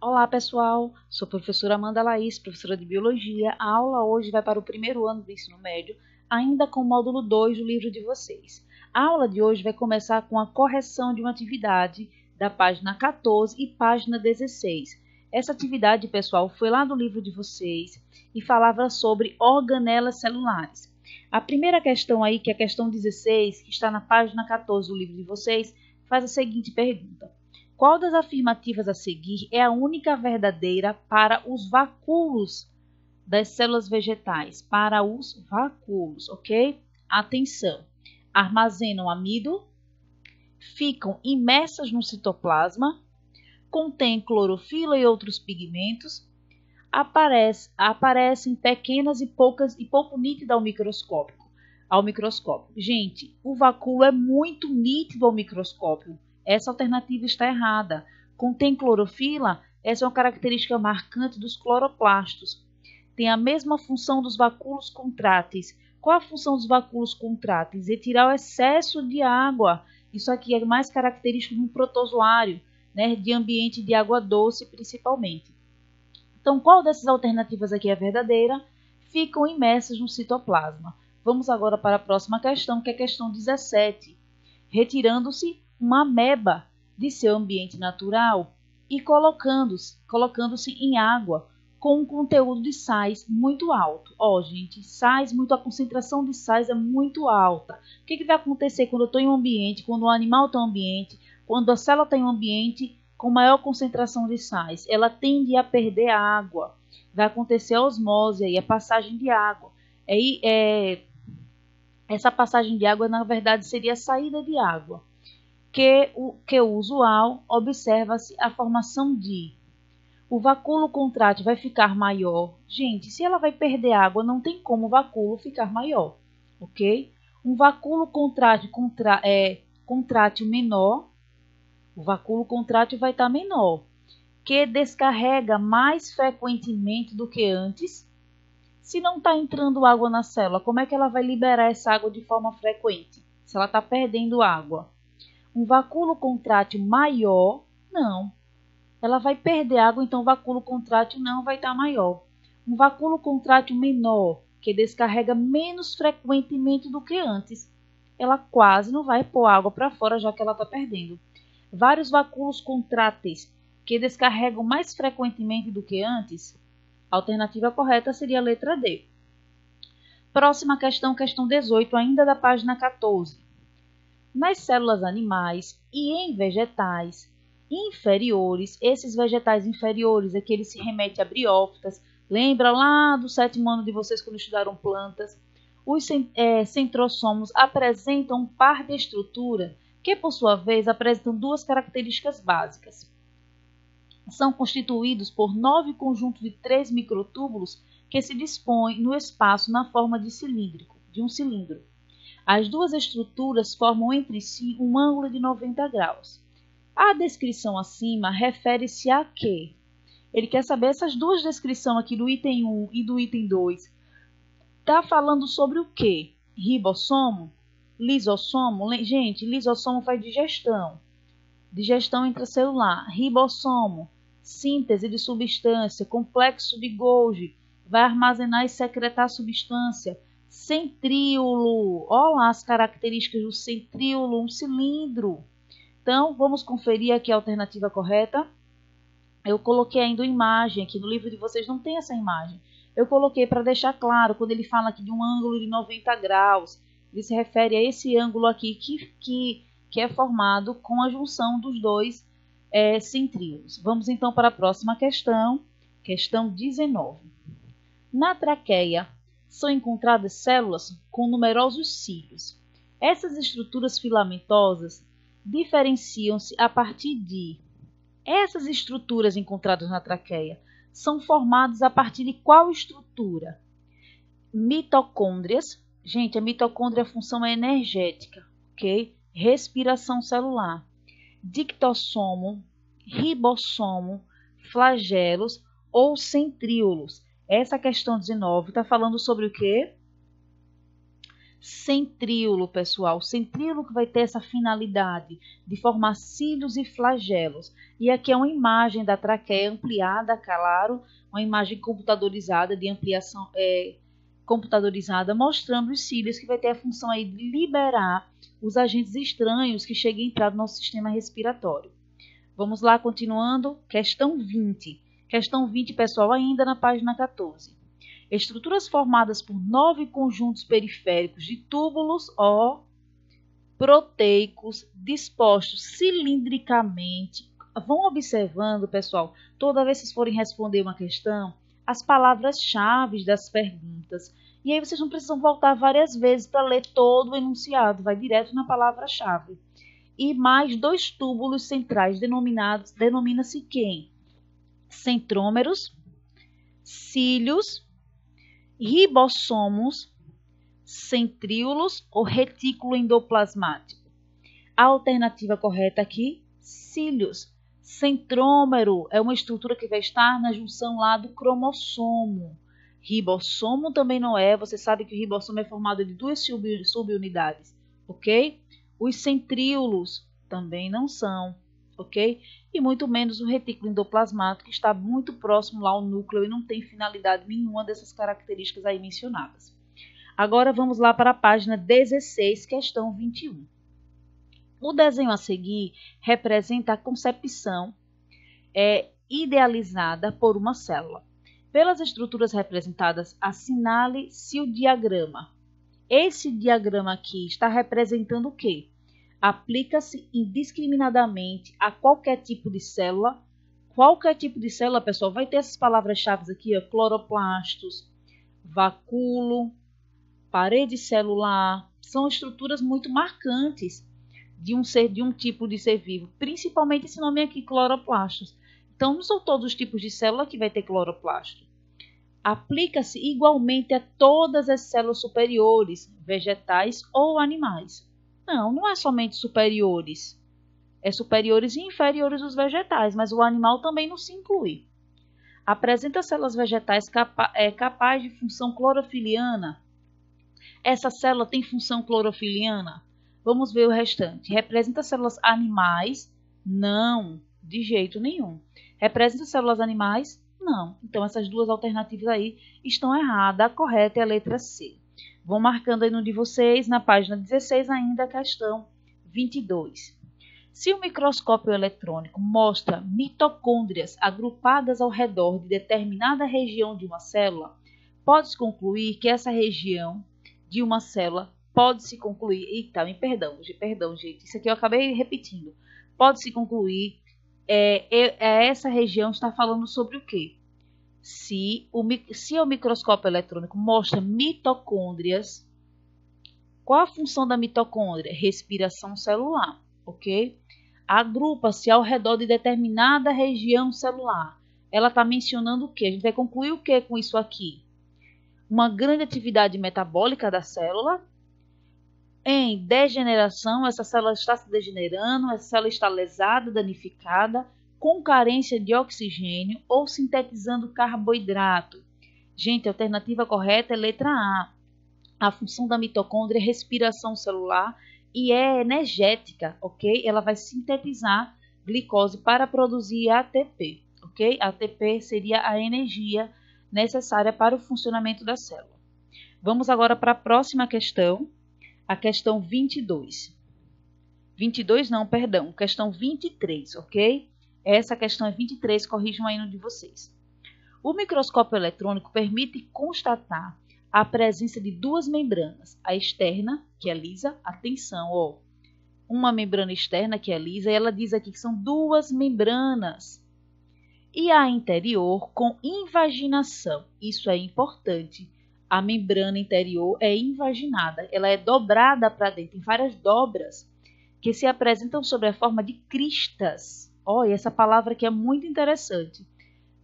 Olá, pessoal! Sou a professora Amanda Laís, professora de Biologia. A aula hoje vai para o primeiro ano do ensino médio, ainda com o módulo 2 do livro de vocês. A aula de hoje vai começar com a correção de uma atividade da página 14 e página 16. Essa atividade, pessoal, foi lá do livro de vocês e falava sobre organelas celulares. A primeira questão aí, que é a questão 16, que está na página 14 do livro de vocês, faz a seguinte pergunta. Qual das afirmativas a seguir é a única verdadeira para os vacúolos das células vegetais? Para os vacúolos, ok? Atenção! Armazenam amido, ficam imersas no citoplasma, contêm clorofila e outros pigmentos, aparecem pequenas e pouco nítidas ao microscópio. Gente, o vacúolo é muito nítido ao microscópio. Essa alternativa está errada. Contém clorofila? Essa é uma característica marcante dos cloroplastos. Tem a mesma função dos vacúolos contráteis. Qual a função dos vacúolos contráteis? Retirar o excesso de água. Isso aqui é mais característico de um protozoário, né, de ambiente de água doce principalmente. Então, qual dessas alternativas aqui é verdadeira? Ficam imersas no citoplasma. Vamos agora para a próxima questão, que é a questão 17. Retirando-se uma ameba de seu ambiente natural e colocando-se em água com um conteúdo de sais muito alto. Gente, a concentração de sais é muito alta. O que vai acontecer quando eu estou em um ambiente, quando o animal está em um ambiente, quando a célula está em um ambiente com maior concentração de sais? Ela tende a perder a água. Vai acontecer a osmose, aí, a passagem de água. Essa passagem de água, na verdade, seria a saída de água. Que o usual, observa-se a formação de o vacúolo contrátil vai ficar maior. Gente, se ela vai perder água, não tem como o vacúolo ficar maior, ok? Um vacúolo contrátil menor, o vacúolo contrátil vai estar menor, que descarrega mais frequentemente do que antes. Se não está entrando água na célula, como é que ela vai liberar essa água de forma frequente? Se ela está perdendo água. Um vacúolo contrátil maior, não. Ela vai perder água, então o vacúolo contrátil não vai estar maior. Um vacúolo contrátil menor, que descarrega menos frequentemente do que antes. Ela quase não vai pôr água para fora, já que ela está perdendo. Vários vacúolos contráteis, que descarregam mais frequentemente do que antes. A alternativa correta seria a letra D. Próxima questão, questão 18, ainda da página 14. Nas células animais e em vegetais inferiores, esses vegetais inferiores é que ele se remete a briófitas. Lembra lá do 7º ano de vocês quando estudaram plantas? Os centrossomos apresentam um par de estrutura que, por sua vez, apresentam duas características básicas. São constituídos por 9 conjuntos de 3 microtúbulos que se dispõem no espaço na forma de um cilindro. As duas estruturas formam entre si um ângulo de 90 graus. A descrição acima refere-se a quê? Ele quer saber essas duas descrições aqui do item 1 e do item 2. Está falando sobre o quê? Ribossomo? Lisossomo? Gente, lisossomo faz digestão intracelular. Ribossomo, síntese de substância, complexo de Golgi, vai armazenar e secretar substância. Centríolo, olha lá as características do centríolo, um cilindro. Então, vamos conferir aqui a alternativa correta. Eu coloquei ainda uma imagem aqui, no livro de vocês não tem essa imagem. Eu coloquei para deixar claro, quando ele fala aqui de um ângulo de 90 graus, ele se refere a esse ângulo aqui que é formado com a junção dos dois centríolos. Vamos então para a próxima questão, questão 19. Na traqueia, são encontradas células com numerosos cílios. Essas estruturas filamentosas diferenciam-se a partir de... Essas estruturas encontradas na traqueia são formadas a partir de qual estrutura? Mitocôndrias. Gente, a mitocôndria, a função é energética, ok? Respiração celular. Dictossomo, ribossomo, flagelos ou centríolos. Essa questão 19 está falando sobre o quê? Centríolo, pessoal. Centríolo que vai ter essa finalidade de formar cílios e flagelos. E aqui é uma imagem da traqueia ampliada, claro, uma imagem computadorizada de ampliação computadorizada, mostrando os cílios, que vai ter a função aí de liberar os agentes estranhos que cheguem a entrar no nosso sistema respiratório. Vamos lá, continuando. Questão 20. Questão 20, pessoal, ainda na página 14. Estruturas formadas por 9 conjuntos periféricos de túbulos proteicos dispostos cilindricamente. Vão observando, pessoal, toda vez que vocês forem responder uma questão, as palavras-chave das perguntas. E aí vocês não precisam voltar várias vezes para ler todo o enunciado, vai direto na palavra-chave. E mais 2 túbulos centrais denomina-se quem? Centrômeros, cílios, ribossomos, centríolos ou retículo endoplasmático. A alternativa correta aqui, cílios. Centrômero é uma estrutura que vai estar na junção lá do cromossomo. Ribossomo também não é, você sabe que o ribossomo é formado de 2 subunidades, ok? Os centríolos também não são, ok? E muito menos o retículo endoplasmático, que está muito próximo lá ao núcleo e não tem finalidade nenhuma dessas características aí mencionadas. Agora vamos lá para a página 16, questão 21. O desenho a seguir representa a concepção idealizada por uma célula. Pelas estruturas representadas, assinale-se o diagrama. Esse diagrama aqui está representando o quê? Aplica-se indiscriminadamente a qualquer tipo de célula. Qualquer tipo de célula, pessoal, vai ter essas palavras-chave aqui, ó, cloroplastos, vacúolo, parede celular. São estruturas muito marcantes de um tipo de ser vivo, principalmente esse nome aqui, cloroplastos. Então, não são todos os tipos de célula que vai ter cloroplasto. Aplica-se igualmente a todas as células superiores, vegetais ou animais. Não, não é somente superiores. É superiores e inferiores dos vegetais, mas o animal também não se inclui. Apresenta células vegetais capaz de função clorofiliana. Essa célula tem função clorofiliana? Vamos ver o restante. Representa células animais? Não, de jeito nenhum. Representa células animais? Não. Então, essas duas alternativas aí estão erradas. A correta é a letra C. Vão marcando aí no de vocês, na página 16 ainda, a questão 22. Se o microscópio eletrônico mostra mitocôndrias agrupadas ao redor de determinada região de uma célula, pode-se concluir que essa região de uma célula pode-se concluir... Eita, perdão, gente. Isso aqui eu acabei repetindo. Pode-se concluir... essa região está falando sobre o quê? Se o microscópio eletrônico mostra mitocôndrias, qual a função da mitocôndria? Respiração celular, ok? Agrupa-se ao redor de determinada região celular. Ela está mencionando o quê? A gente vai concluir o quê com isso aqui? Uma grande atividade metabólica da célula. Em degeneração, essa célula está se degenerando, essa célula está lesada, danificada, com carência de oxigênio ou sintetizando carboidrato. Gente, a alternativa correta é letra A. A função da mitocôndria é respiração celular e é energética, ok? Ela vai sintetizar glicose para produzir ATP, ok? ATP seria a energia necessária para o funcionamento da célula. Vamos agora para a próxima questão, a questão 22. 22 não, perdão, questão 23, ok? Essa questão é 23, corrijam aí no de vocês. O microscópio eletrônico permite constatar a presença de 2 membranas, a externa, que é lisa, atenção, ó, uma membrana externa que é lisa, e ela diz aqui que são 2 membranas, e a interior com invaginação, isso é importante, a membrana interior é invaginada, ela é dobrada para dentro, tem várias dobras que se apresentam sob a forma de cristas. Olha, essa palavra aqui é muito interessante.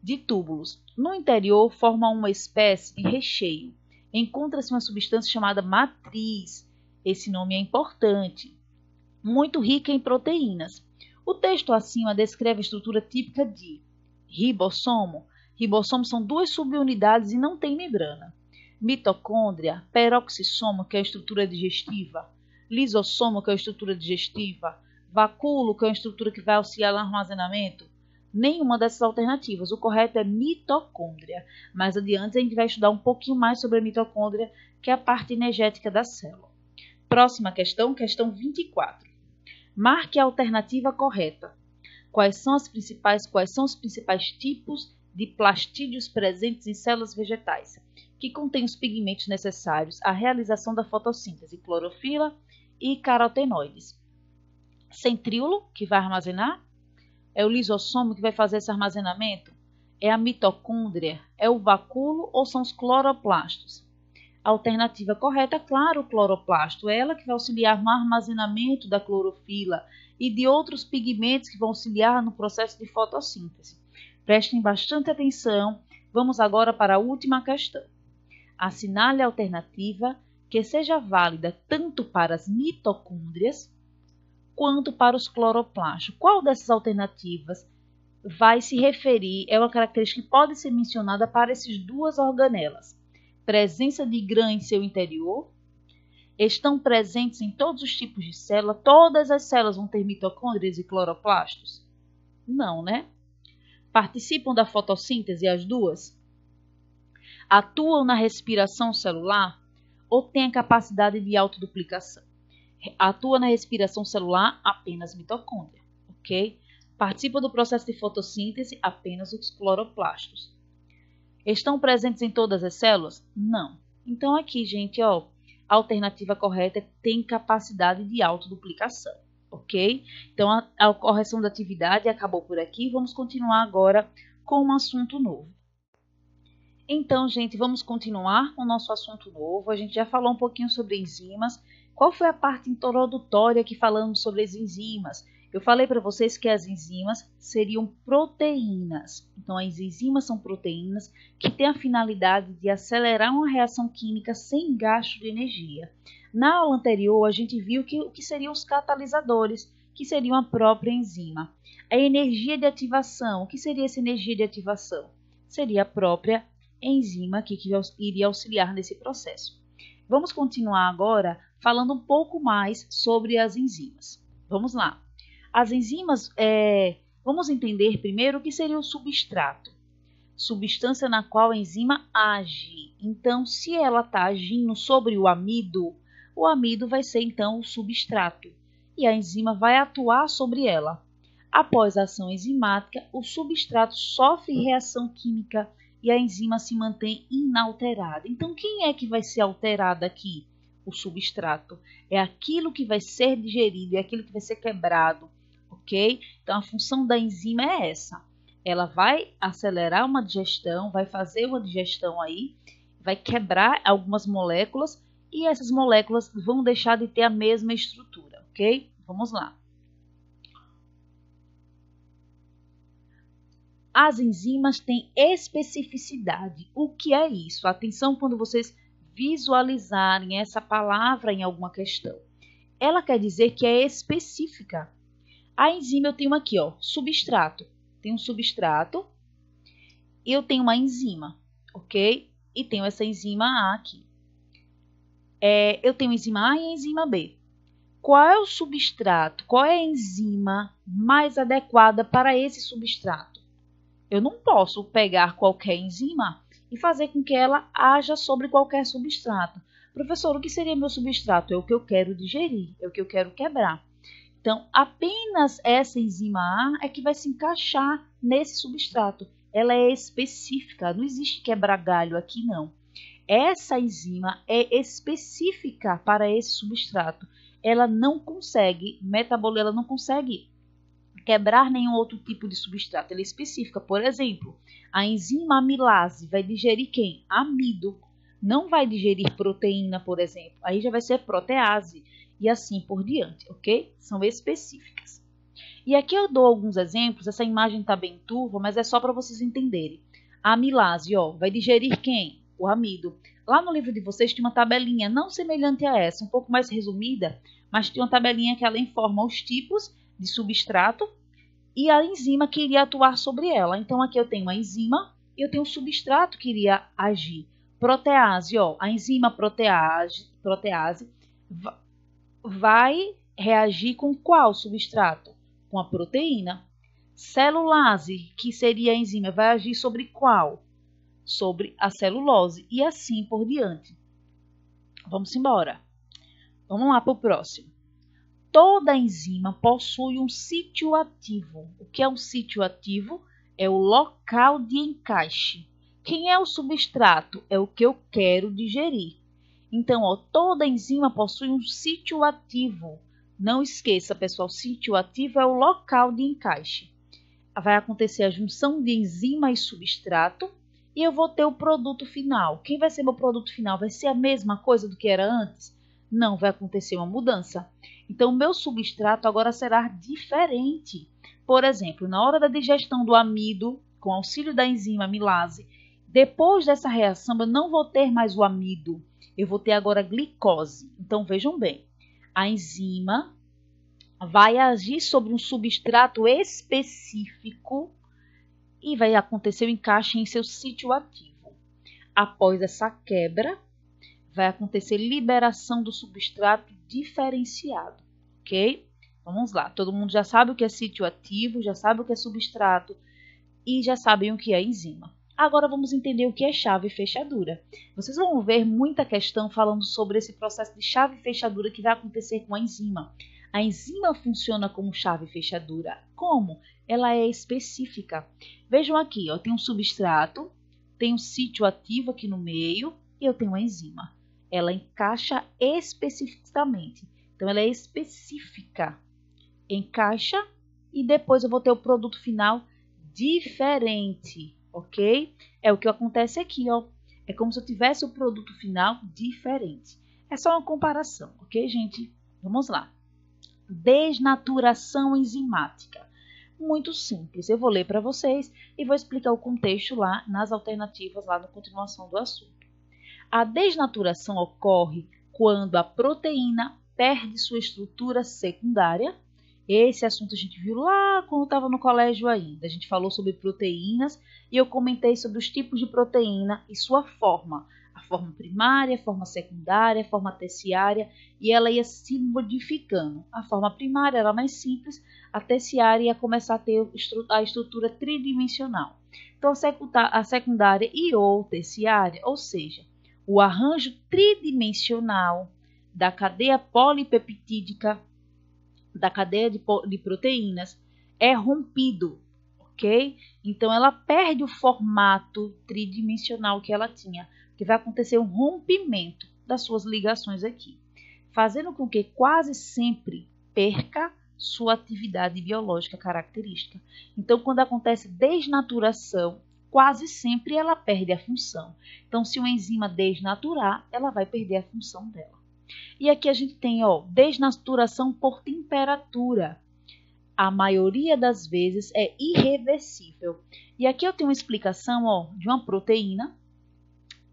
De túbulos. No interior, forma uma espécie de recheio. Encontra-se uma substância chamada matriz. Esse nome é importante. Muito rica em proteínas. O texto acima descreve a estrutura típica de ribossomo. Ribossomos são 2 subunidades e não tem membrana. mitocôndria, peroxissomo, que é a estrutura digestiva, lisossomo, que é a estrutura digestiva, vacúolo, que é a estrutura que vai auxiliar no armazenamento. Nenhuma dessas alternativas. O correto é mitocôndria. Mais adiante a gente vai estudar um pouquinho mais sobre a mitocôndria, que é a parte energética da célula. Próxima questão, questão 24. Marque a alternativa correta. Quais são os principais tipos de plastídeos presentes em células vegetais, que contêm os pigmentos necessários à realização da fotossíntese, clorofila e carotenoides? Centríolo, que vai armazenar? É o lisossomo que vai fazer esse armazenamento? É a mitocôndria? É o vacúolo ou são os cloroplastos? A alternativa correta, claro, o cloroplasto. É ela que vai auxiliar no armazenamento da clorofila e de outros pigmentos que vão auxiliar no processo de fotossíntese. Prestem bastante atenção. Vamos agora para a última questão. Assinale a alternativa que seja válida tanto para as mitocôndrias quanto para os cloroplastos. Qual dessas alternativas vai se referir, é uma característica que pode ser mencionada para essas duas organelas? Presença de GRAM em seu interior? Estão presentes em todos os tipos de célula? Todas as células vão ter mitocôndrias e cloroplastos? Não, né? Participam da fotossíntese as duas? Atuam na respiração celular? Ou têm a capacidade de autoduplicação? Atua na respiração celular apenas mitocôndria, ok? Participa do processo de fotossíntese apenas os cloroplastos. Estão presentes em todas as células? Não. Então aqui, gente, ó, a alternativa correta é tem capacidade de autoduplicação, ok? Então a correção da atividade acabou por aqui. Vamos continuar agora com um assunto novo. Então, gente, vamos continuar com o nosso assunto novo. A gente já falou um pouquinho sobre enzimas. Qual foi a parte introdutória que falamos sobre as enzimas? Eu falei para vocês que as enzimas seriam proteínas. Então, as enzimas são proteínas que têm a finalidade de acelerar uma reação química sem gasto de energia. Na aula anterior, a gente viu o que seriam os catalisadores, que seriam a própria enzima. A energia de ativação, o que seria essa energia de ativação? Seria a própria enzima que iria auxiliar nesse processo. Vamos continuar agora falando um pouco mais sobre as enzimas. Vamos lá. As enzimas, vamos entender primeiro o que seria o substrato. Substância na qual a enzima age. Então, se ela está agindo sobre o amido vai ser então o substrato. E a enzima vai atuar sobre ela. Após a ação enzimática, o substrato sofre reação química e a enzima se mantém inalterada. Então, quem é que vai ser alterado aqui? O substrato. É aquilo que vai ser digerido, é aquilo que vai ser quebrado, ok? Então, a função da enzima é essa. Ela vai acelerar uma digestão, vai fazer uma digestão aí, vai quebrar algumas moléculas e essas moléculas vão deixar de ter a mesma estrutura, ok? Vamos lá. As enzimas têm especificidade. O que é isso? Atenção quando vocês visualizarem essa palavra em alguma questão. Ela quer dizer que é específica. A enzima eu tenho aqui, ó, substrato. Tem um substrato e eu tenho uma enzima, ok? E tenho essa enzima A aqui. Eu tenho enzima A e enzima B. Qual é o substrato? Qual é a enzima mais adequada para esse substrato? Eu não posso pegar qualquer enzima e fazer com que ela haja sobre qualquer substrato. Professor, o que seria meu substrato? É o que eu quero digerir, é o que eu quero quebrar. Então, apenas essa enzima A é que vai se encaixar nesse substrato. Ela é específica, não existe quebrar galho aqui não. Essa enzima é específica para esse substrato. Ela não consegue metabolizar, ela não consegue quebrar nenhum outro tipo de substrato. Ela é específica. Por exemplo, a enzima amilase vai digerir quem? Amido. Não vai digerir proteína, por exemplo. Aí já vai ser protease. E assim por diante, ok? São específicas. E aqui eu dou alguns exemplos. Essa imagem está bem turva, mas é só para vocês entenderem. A amilase, ó, vai digerir quem? O amido. Lá no livro de vocês tem uma tabelinha não semelhante a essa, um pouco mais resumida, mas tem uma tabelinha que ela informa os tipos de substrato e a enzima que iria atuar sobre ela. Então, aqui eu tenho a enzima e eu tenho o substrato que iria agir. protease, ó, a enzima protease vai reagir com qual substrato? Com a proteína. Celulase, que seria a enzima, vai agir sobre qual? Sobre a celulose e assim por diante. Vamos embora. Vamos lá para o próximo. Toda enzima possui um sítio ativo. O que é um sítio ativo? É o local de encaixe. Quem é o substrato? É o que eu quero digerir. Então, ó, toda enzima possui um sítio ativo. Não esqueça, pessoal, sítio ativo é o local de encaixe. Vai acontecer a junção de enzima e substrato e eu vou ter o produto final. Quem vai ser meu produto final? Vai ser a mesma coisa do que era antes? Não, vai acontecer uma mudança. Então, o meu substrato agora será diferente. Por exemplo, na hora da digestão do amido, com auxílio da enzima amilase, depois dessa reação eu não vou ter mais o amido, eu vou ter agora glicose. Então, vejam bem, a enzima vai agir sobre um substrato específico e vai acontecer o encaixe em seu sítio ativo. Após essa quebra, vai acontecer liberação do substrato diferenciado, ok? Vamos lá, todo mundo já sabe o que é sítio ativo, já sabe o que é substrato e já sabem o que é enzima. Agora vamos entender o que é chave e fechadura. Vocês vão ver muita questão falando sobre esse processo de chave e fechadura que vai acontecer com a enzima. A enzima funciona como chave e fechadura. Como? Ela é específica. Vejam aqui, ó, tem um substrato, tem um sítio ativo aqui no meio e eu tenho a enzima. Ela encaixa especificamente. Então, ela é específica. Encaixa e depois eu vou ter o produto final diferente, ok? É o que acontece aqui, ó. É como se eu tivesse o produto final diferente. É só uma comparação, ok, gente? Vamos lá. Desnaturação enzimática. Muito simples. Eu vou ler para vocês e vou explicar o contexto lá nas alternativas, lá na continuação do assunto. A desnaturação ocorre quando a proteína perde sua estrutura secundária. Esse assunto a gente viu lá quando estava no colégio ainda. A gente falou sobre proteínas e eu comentei sobre os tipos de proteína e sua forma. A forma primária, a forma secundária, a forma terciária, e ela ia se modificando. A forma primária era mais simples, a terciária ia começar a ter a estrutura tridimensional. Então, a secundária e ou terciária, ou seja, o arranjo tridimensional da cadeia polipeptídica, da cadeia de proteínas, é rompido, ok? Então, ela perde o formato tridimensional que ela tinha, que vai acontecer um rompimento das suas ligações aqui, fazendo com que quase sempre perca sua atividade biológica característica. Então, quando acontece desnaturação, quase sempre ela perde a função. Então, se uma enzima desnaturar, ela vai perder a função dela. E aqui a gente tem, ó, desnaturação por temperatura. A maioria das vezes é irreversível. E aqui eu tenho uma explicação, ó, de uma proteína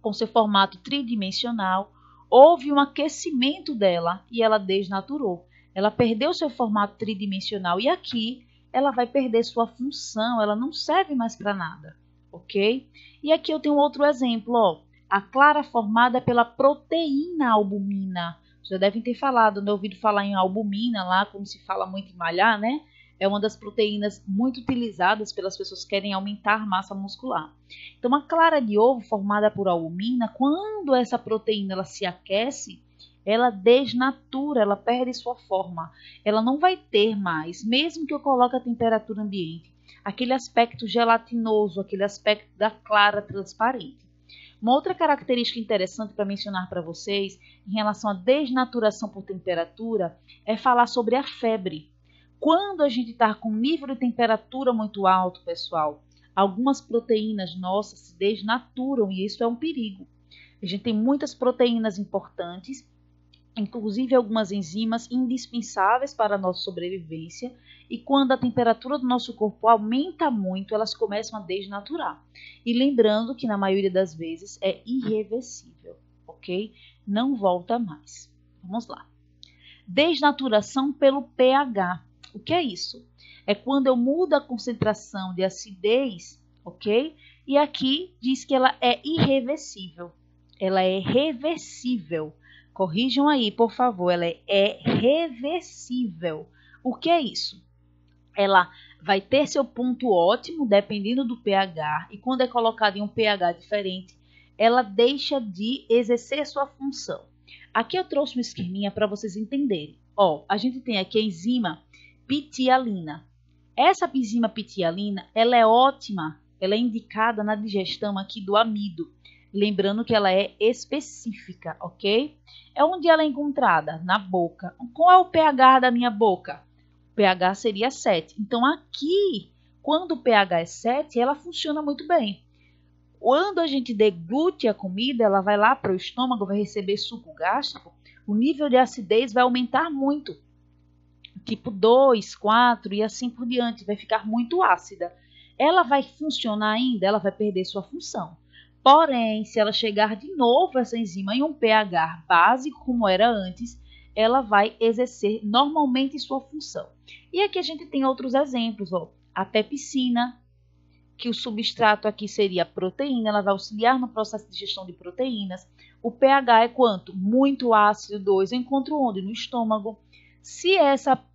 com seu formato tridimensional. Houve um aquecimento dela e ela desnaturou. Ela perdeu seu formato tridimensional e aqui ela vai perder sua função, ela não serve mais para nada, ok? E aqui eu tenho outro exemplo, ó. A clara formada pela proteína albumina. Já devem ter falado, né? Ouvido falar em albumina lá, como se fala muito em malhar, né? É uma das proteínas muito utilizadas pelas pessoas que querem aumentar massa muscular. Então, a clara de ovo formada por albumina, quando essa proteína ela se aquece, ela desnatura, ela perde sua forma. Ela não vai ter mais, mesmo que eu coloque a temperatura ambiente, aquele aspecto gelatinoso, aquele aspecto da clara transparente. Uma outra característica interessante para mencionar para vocês em relação à desnaturação por temperatura é falar sobre a febre. Quando a gente está com um nível de temperatura muito alto, pessoal, algumas proteínas nossas se desnaturam e isso é um perigo. A gente tem muitas proteínas importantes, inclusive algumas enzimas indispensáveis para a nossa sobrevivência, e quando a temperatura do nosso corpo aumenta muito, elas começam a desnaturar. E lembrando que na maioria das vezes é irreversível, ok? Não volta mais. Vamos lá. Desnaturação pelo pH. O que é isso? É quando eu mudo a concentração de acidez, ok? E aqui diz que ela é irreversível. ela é reversível. Corrijam aí, por favor, ela é reversível. O que é isso? Ela vai ter seu ponto ótimo, dependendo do pH, e quando é colocada em um pH diferente, ela deixa de exercer sua função. Aqui eu trouxe um esqueminha para vocês entenderem. Ó, a gente tem aqui a enzima pitialina. Essa enzima pitialina, ela é ótima, ela é indicada na digestão aqui do amido. Lembrando que ela é específica, ok? É onde ela é encontrada? Na boca. Qual é o pH da minha boca? O pH seria 7. Então, aqui, quando o pH é 7, ela funciona muito bem. Quando a gente deglute a comida, ela vai lá para o estômago, vai receber suco gástrico, o nível de acidez vai aumentar muito. Tipo 2, 4 e assim por diante, vai ficar muito ácida. Ela vai funcionar ainda? Ela vai perder sua função. Porém, se ela chegar de novo essa enzima em um pH básico, como era antes, ela vai exercer normalmente sua função. E aqui a gente tem outros exemplos, ó. A pepsina, que o substrato aqui seria a proteína, ela vai auxiliar no processo de digestão de proteínas. O pH é quanto? Muito ácido, 2. Eu encontro onde? No estômago. Se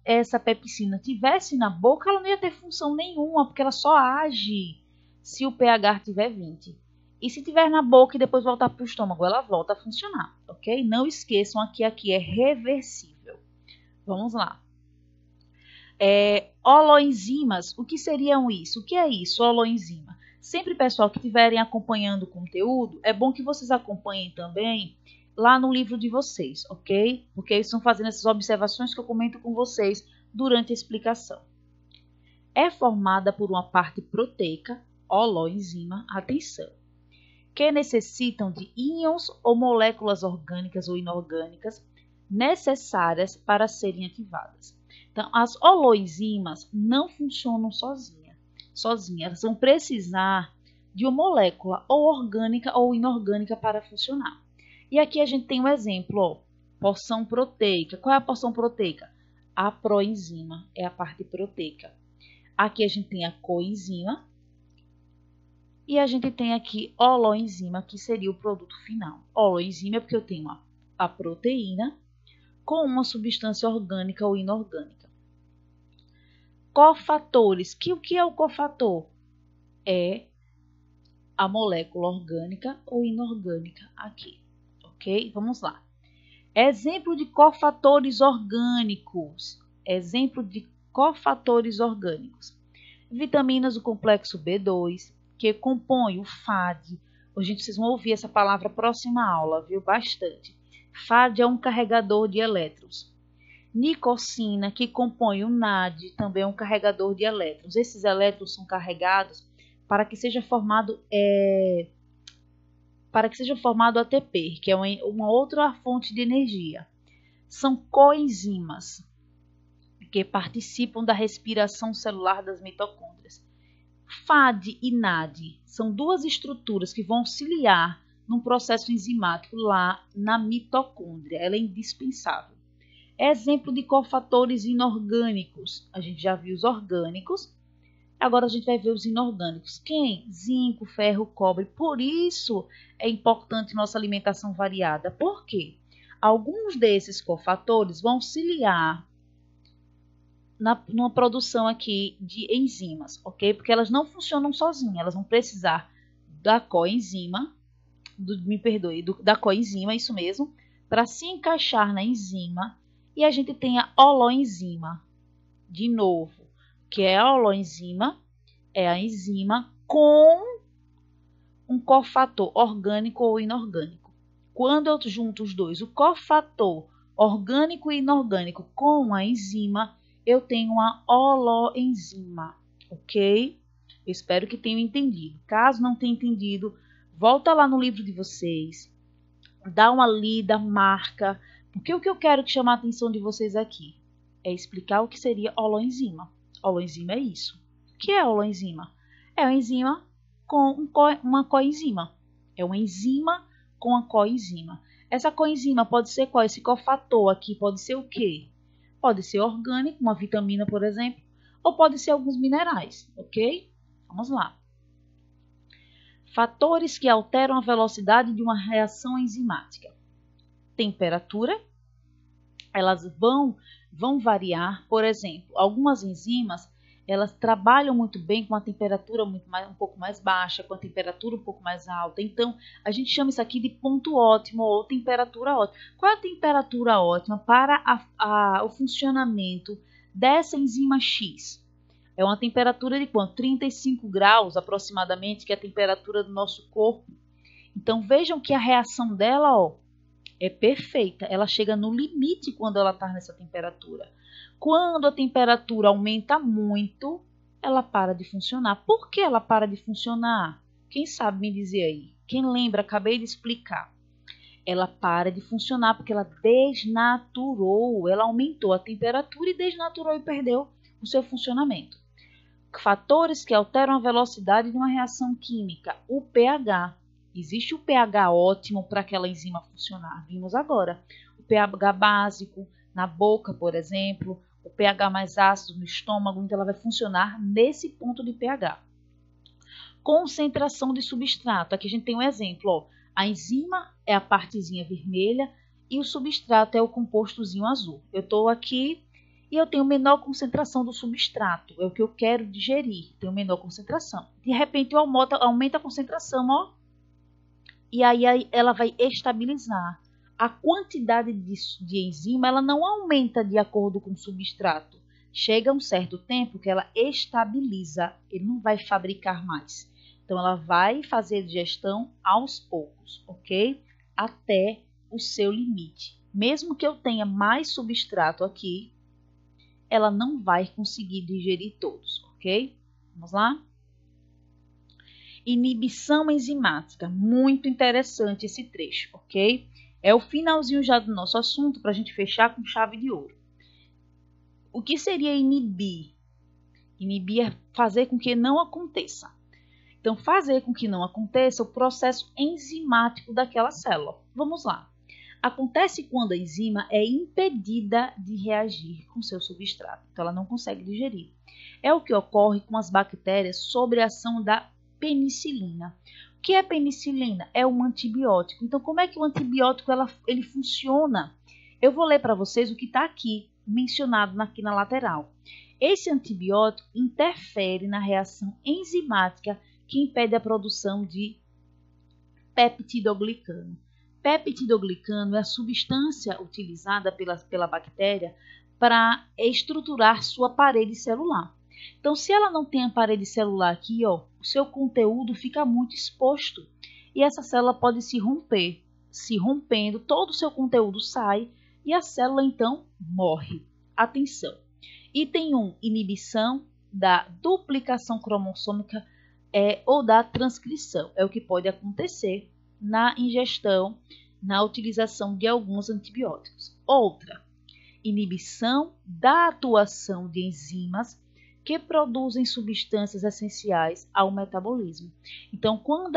essa pepsina tivesse na boca, ela não ia ter função nenhuma, porque ela só age se o pH tiver 20. E se tiver na boca e depois voltar para o estômago, ela volta a funcionar, ok? Não esqueçam que aqui é reversível. Vamos lá. Holoenzimas, o que seriam isso? O que é isso, holoenzima? Sempre, pessoal, que estiverem acompanhando o conteúdo, é bom que vocês acompanhem também lá no livro de vocês, ok? Porque eles estão fazendo essas observações que eu comento com vocês durante a explicação. É formada por uma parte proteica, holoenzima, atenção, que necessitam de íons ou moléculas orgânicas ou inorgânicas necessárias para serem ativadas. Então, as holoenzimas não funcionam sozinhas. Elas vão precisar de uma molécula ou orgânica ou inorgânica para funcionar. E aqui a gente tem um exemplo, ó, porção proteica. Qual é a porção proteica? A proenzima é a parte proteica. Aqui a gente tem a coenzima. E a gente tem aqui holoenzima, que seria o produto final. Holoenzima é porque eu tenho a proteína com uma substância orgânica ou inorgânica. Cofatores. O que é o cofator? É a molécula orgânica ou inorgânica aqui. Ok? Vamos lá. Exemplo de cofatores orgânicos. Exemplo de cofatores orgânicos. Vitaminas do complexo B2, que compõe o FAD. Hoje vocês vão ouvir essa palavra próxima aula, viu? Bastante. FAD é um carregador de elétrons. Nicosina, que compõe o NAD, também é um carregador de elétrons. Esses elétrons são carregados para que seja formado ATP, que é uma outra fonte de energia. São coenzimas, que participam da respiração celular das mitocôndrias. FAD e NAD são duas estruturas que vão auxiliar num processo enzimático lá na mitocôndria. Ela é indispensável. Exemplo de cofatores inorgânicos. A gente já viu os orgânicos. Agora a gente vai ver os inorgânicos. Quem? Zinco, ferro, cobre. Por isso é importante nossa alimentação variada. Por quê? Alguns desses cofatores vão auxiliar numa produção aqui de enzimas, ok? Porque elas não funcionam sozinhas, elas vão precisar da coenzima, da coenzima, isso mesmo, para se encaixar na enzima, e a gente tem a holoenzima, de novo, que é a holoenzima, é a enzima com um cofator orgânico ou inorgânico. Quando eu junto os dois, o cofator orgânico e inorgânico com a enzima, eu tenho uma holoenzima, ok? Eu espero que tenham entendido. Caso não tenha entendido, volta lá no livro de vocês, dá uma lida, marca, porque o que eu quero chamar a atenção de vocês aqui é explicar o que seria holoenzima. Holoenzima é isso. O que é holoenzima? É uma enzima com uma coenzima. É uma enzima com a coenzima. Essa coenzima pode ser qual? Esse cofator aqui pode ser o quê? Pode ser orgânico, uma vitamina, por exemplo, ou pode ser alguns minerais, ok? Vamos lá. Fatores que alteram a velocidade de uma reação enzimática. Temperatura. Elas vão variar. Por exemplo, algumas enzimas, elas trabalham muito bem com a temperatura um pouco mais baixa, com a temperatura um pouco mais alta. Então, a gente chama isso aqui de ponto ótimo ou temperatura ótima. Qual é a temperatura ótima para o funcionamento dessa enzima X? É uma temperatura de quanto? 35 graus aproximadamente, que é a temperatura do nosso corpo. Então, vejam que a reação dela, é perfeita. Ela chega no limite quando ela está nessa temperatura. Quando a temperatura aumenta muito, ela para de funcionar. Por que ela para de funcionar? Quem sabe me dizer aí? Quem lembra? Acabei de explicar. Ela para de funcionar porque ela desnaturou. Ela aumentou a temperatura e desnaturou e perdeu o seu funcionamento. Fatores que alteram a velocidade de uma reação química. O pH. Existe o pH ótimo para aquela enzima funcionar. Vimos agora. O pH básico na boca, por exemplo. O pH mais ácido no estômago. Então, ela vai funcionar nesse ponto de pH. Concentração de substrato. Aqui a gente tem um exemplo. A enzima é a partezinha vermelha e o substrato é o compostozinho azul. Eu estou aqui e eu tenho menor concentração do substrato. É o que eu quero digerir. Tenho menor concentração. De repente, eu aumento a concentração, e aí ela vai estabilizar. A quantidade de enzima ela não aumenta de acordo com o substrato. Chega um certo tempo que ela estabiliza, ele não vai fabricar mais. Então, ela vai fazer digestão aos poucos, ok? Até o seu limite. Mesmo que eu tenha mais substrato aqui, ela não vai conseguir digerir todos, ok? Vamos lá? Inibição enzimática. Muito interessante esse trecho, ok? É o finalzinho já do nosso assunto para a gente fechar com chave de ouro. O que seria inibir? Inibir é fazer com que não aconteça. Então, fazer com que não aconteça o processo enzimático daquela célula. Vamos lá. Acontece quando a enzima é impedida de reagir com seu substrato. Então, ela não consegue digerir. É o que ocorre com as bactérias sobre a ação da penicilina. O que é penicilina? É um antibiótico. Então, como é que o antibiótico ele funciona? Eu vou ler para vocês o que está aqui, mencionado aqui na lateral. Esse antibiótico interfere na reação enzimática que impede a produção de peptidoglicano. Peptidoglicano é a substância utilizada pela bactéria para estruturar sua parede celular. Então, se ela não tem a parede celular aqui, o seu conteúdo fica muito exposto e essa célula pode se romper. Se rompendo, todo o seu conteúdo sai e a célula, então, morre. Atenção! Item 1, inibição da duplicação cromossômica ou da transcrição. É o que pode acontecer na ingestão, na utilização de alguns antibióticos. Outra, inibição da atuação de enzimas que produzem substâncias essenciais ao metabolismo. Então, quando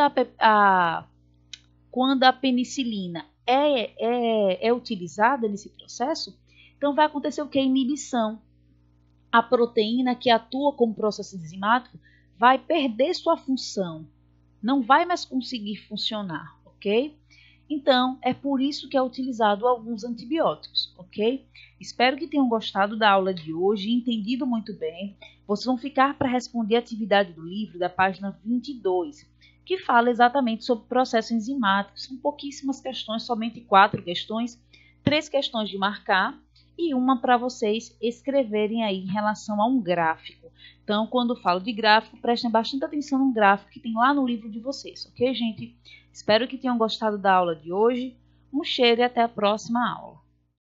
a penicilina é utilizada nesse processo, então vai acontecer o que? Inibição. A proteína que atua como processo enzimático vai perder sua função, não vai mais conseguir funcionar, ok? Então, é por isso que é utilizado alguns antibióticos, ok? Espero que tenham gostado da aula de hoje e entendido muito bem. Vocês vão ficar para responder a atividade do livro da página 22, que fala exatamente sobre processo enzimático. São pouquíssimas questões, somente 4 questões, 3 questões de marcar e uma para vocês escreverem aí em relação a um gráfico. Então, quando falo de gráfico, prestem bastante atenção no gráfico que tem lá no livro de vocês, ok, gente? Espero que tenham gostado da aula de hoje. Um cheiro e até a próxima aula.